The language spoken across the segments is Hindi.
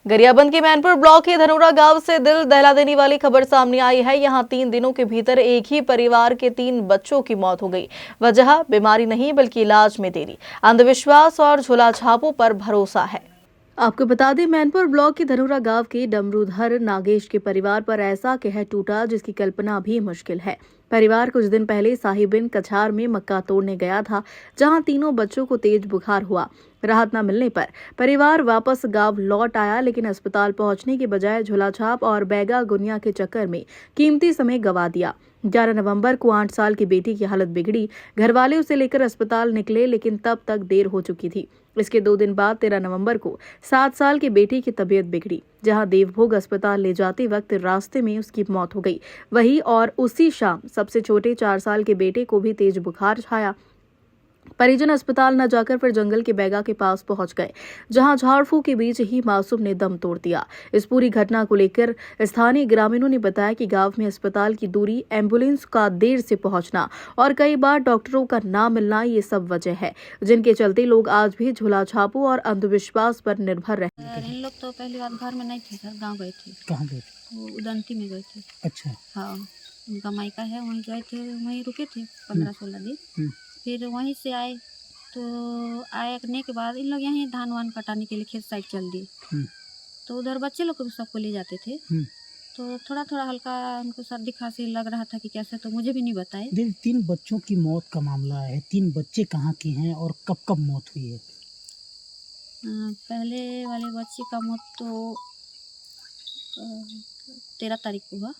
गरियाबंद के मैनपुर ब्लॉक के धनोरा गांव से दिल दहला देने वाली खबर सामने आई है। यहां 3 दिनों के भीतर एक ही परिवार के 3 बच्चों की मौत हो गई। वजह बीमारी नहीं बल्कि इलाज में देरी, अंधविश्वास और झोलाछापों पर भरोसा है। आपको बता दें, मैनपुर ब्लॉक के धनोरा गांव के डमरूधर नागेश के परिवार पर ऐसा कहर टूटा जिसकी कल्पना भी मुश्किल है। परिवार कुछ दिन पहले साहिबिन कछार में मक्का तोड़ने गया था, जहां तीनों बच्चों को तेज बुखार हुआ। राहत न मिलने पर परिवार वापस गांव लौट आया, लेकिन अस्पताल पहुंचने के बजाय झोलाछाप और बैगा गुनिया के चक्कर में कीमती समय गंवा दिया। 11 नवंबर को 8 साल की बेटी की हालत बिगड़ी। घरवाले उसे लेकर अस्पताल निकले, लेकिन तब तक देर हो चुकी थी। इसके 2 दिन बाद 13 नवंबर को 7 साल की बेटी की तबीयत बिगड़ी, जहां देवभोग अस्पताल ले जाते वक्त रास्ते में उसकी मौत हो गई। वही और उसी शाम सबसे छोटे 4 साल के बेटे को भी तेज बुखार छाया। परिजन अस्पताल न जाकर फिर जंगल के बैगा के पास पहुंच गए, जहां झाड़ फूक के बीच ही मासूम ने दम तोड़ दिया। इस पूरी घटना को लेकर स्थानीय ग्रामीणों ने बताया कि गांव में अस्पताल की दूरी, एम्बुलेंस का देर से पहुंचना और कई बार डॉक्टरों का ना मिलना ये सब वजह है, जिनके चलते लोग आज भी झोलाछापों और अंधविश्वास पर निर्भर रहे। इन लोग तो पहली बार घर में नहीं थे सर, गाँव गए थे। कहाँ गए थे? वो उदंती में गए थे। अच्छा। हाँ, उनका मायका है, वहीं गए थे, वहीं रुके थे 15-16 दिन। फिर वहीं से आए, तो आने के बाद इन लोग यहीं धान वान कटाने के लिए खेत साइड चल दिए। तो उधर बच्चे लोग को भी सबको ले जाते थे। तो थोड़ा थोड़ा हल्का उनको सर्दी खांसी लग रहा था कि कैसे, तो मुझे भी नहीं बताए। 3 बच्चों की मौत का मामला है। 3 बच्चे कहाँ के हैं और कब कब मौत हुई है? पहले वाले बच्चे का मौत तो 13 तारीख को हुआ,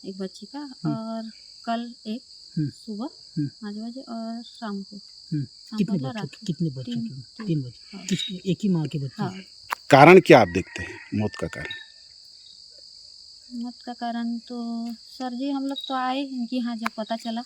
एक बच्ची का, और कल एक सुबह 5 बजे और शाम को। कितने बच्चों की? 3 बच्चे। हाँ। किसके? एक ही माँ के बच्चे? हाँ। कारण क्या आप देखते हैं मौत का कारण? मौत का कारण तो सर जी, हम लोग तो आए इनकी यहाँ, जब पता चला,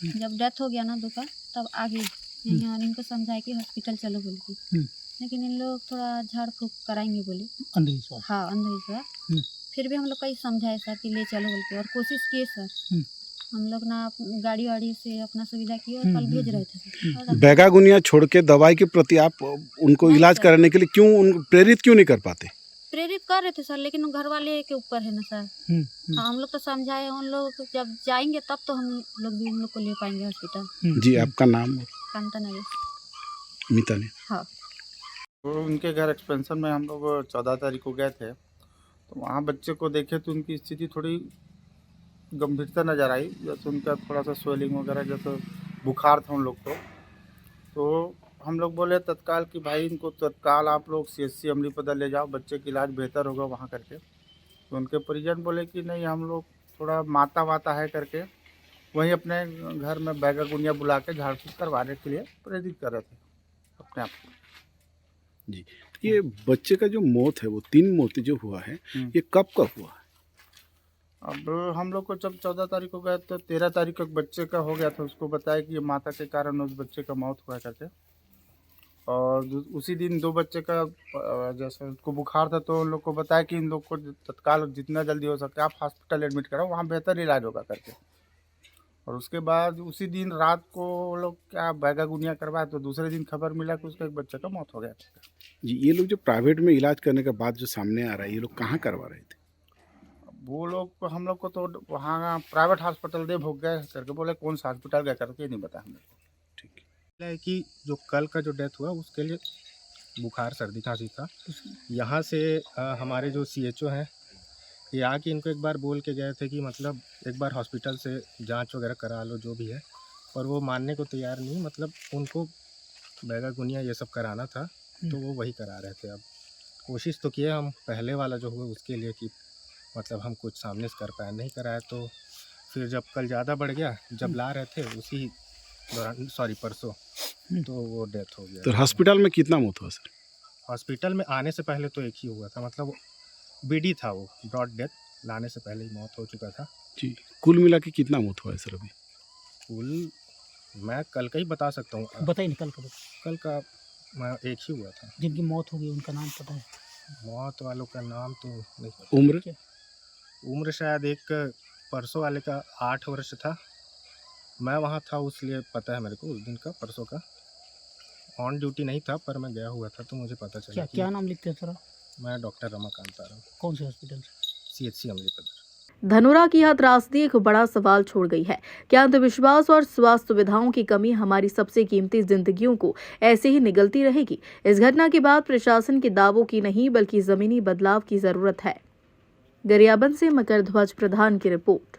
जब डेथ हो गया ना दोपहर, तब आगे यहीं और इनको समझाए कि हॉस्पिटल चलो बोल के, लेकिन इन लोग थोड़ा झाड़ फूक कराएंगे बोले। अंधविश्वास। हाँ, अंधविश्वास। फिर भी हम लोग कई समझाए सर कि ले चलो बोल के, और कोशिश किए सर। हम लोग ना गाड़ी वाड़ी से अपना सुविधा किए और कल भेज रहे थे सर। बैगा गुनिया छोड़ के दवाई के प्रति आप उनको इलाज कराने के लिए क्यों उनको प्रेरित क्यों नहीं कर पाते? प्रेरित कर रहे थे सर, लेकिन घर वाले के ऊपर है ना सर। हाँ, हम लोग तो समझाए, उन लोग जब जाएंगे तब तो हम लोग भी उन लोग को ले पाएंगे हॉस्पिटल। जी, आपका नाम? कांता नगर। मीता ने। हाँ। तो उनके घर एक्सपेंशन में हम लोग 14 तारीख को गए थे, तो वहाँ बच्चे को देखे तो उनकी स्थिति थोड़ी गंभीरता नज़र आई। जैसे उनका थोड़ा सा स्वेलिंग वगैरह, जैसे बुखार था उन लोग को। तो हम लोग बोले तत्काल कि भाई इनको तत्काल आप लोग CHC अमलीपदर ले जाओ, बच्चे का इलाज बेहतर होगा वहाँ करके। तो उनके परिजन बोले कि नहीं, हम लोग थोड़ा माता वाता है करके वहीं अपने घर में बैगा गुनिया बुला के झाड़ फूक करवाने के लिए प्रेरित कर रहे थे अपने आप को। जी, ये बच्चे का जो मौत है, वो 3 मौत जो हुआ है, ये कब कब हुआ है? अब हम लोग को जब 14 तारीख को गए तो 13 तारीख को एक बच्चे का हो गया था, उसको बताया कि ये माता के कारण उस बच्चे का मौत हुआ करके। और उसी दिन 2 बच्चे का जैसे उसको बुखार था, तो उन लोग को बताया कि इन लोग को तत्काल जितना जल्दी हो सके आप हॉस्पिटल एडमिट कराओ, वहाँ बेहतर इलाज होगा करके। और उसके बाद उसी दिन रात को वो लोग क्या बैगा गुनिया करवाए, तो दूसरे दिन खबर मिला कि उसका एक बच्चे का मौत हो गया। जी, ये लोग जो प्राइवेट में इलाज करने के बाद जो सामने आ रहा है, ये लोग कहाँ करवा रहे थे? वो लोग हम लोग को तो वहाँ प्राइवेट हॉस्पिटल दे भोग गए करके बोले, कौन सा हॉस्पिटल गए करके नहीं बताया हम लोग को। ठीक है कि जो कल का जो डेथ हुआ उसके लिए बुखार सर्दी खांसी था। यहाँ से हमारे जो CHO हैं, ये आके इनको एक बार बोल के गए थे कि मतलब एक बार हॉस्पिटल से जांच वगैरह करा लो जो भी है, और वो मानने को तैयार नहीं। मतलब उनको बैगा गुनिया ये सब कराना था, तो वो वही करा रहे थे। अब कोशिश तो किए हम पहले वाला जो हुआ उसके लिए कि मतलब हम कुछ सामने से कर पाए, नहीं कराया। तो फिर जब कल ज़्यादा बढ़ गया, जब ला रहे थे उसी दौरान, सॉरी परसों, तो वो डेथ हो गया। तो हॉस्पिटल में कितना मौत हुआ सर? हॉस्पिटल में आने से पहले तो एक ही हुआ था, मतलब BD था, वो ब्रॉड डेथ, लाने से पहले ही मौत हो चुका था। जी, कुल मिला के कितना मौत हुआ है सर अभी? कुल मैं कल का ही बता सकता हूँ। बताइए, कल का मैं एक ही हुआ था। जिनकी मौत हो गई उनका नाम पता है? मौत वालों का नाम तो नहीं पता। उम्र शायद एक परसों वाले का 8 वर्ष था। मैं वहाँ था उसलिए पता है मेरे को उस दिन का, परसों का। ऑन ड्यूटी नहीं था पर मैं गया हुआ था, तो मुझे पता चला। क्या नाम लिखते हैं सर? मैं डॉक्टर रमाकांत आरव, कौन से हॉस्पिटल से? CHC अमलीपदर। धनोरा की यह त्रासदी एक बड़ा सवाल छोड़ गई है। क्या अंधविश्वास और स्वास्थ्य सुविधाओं की कमी हमारी सबसे कीमती जिंदगियों को ऐसे ही निगलती रहेगी? इस घटना के बाद प्रशासन के दावों की नहीं बल्कि जमीनी बदलाव की जरूरत है। गरियाबंद से मकरध्वज प्रधान की रिपोर्ट।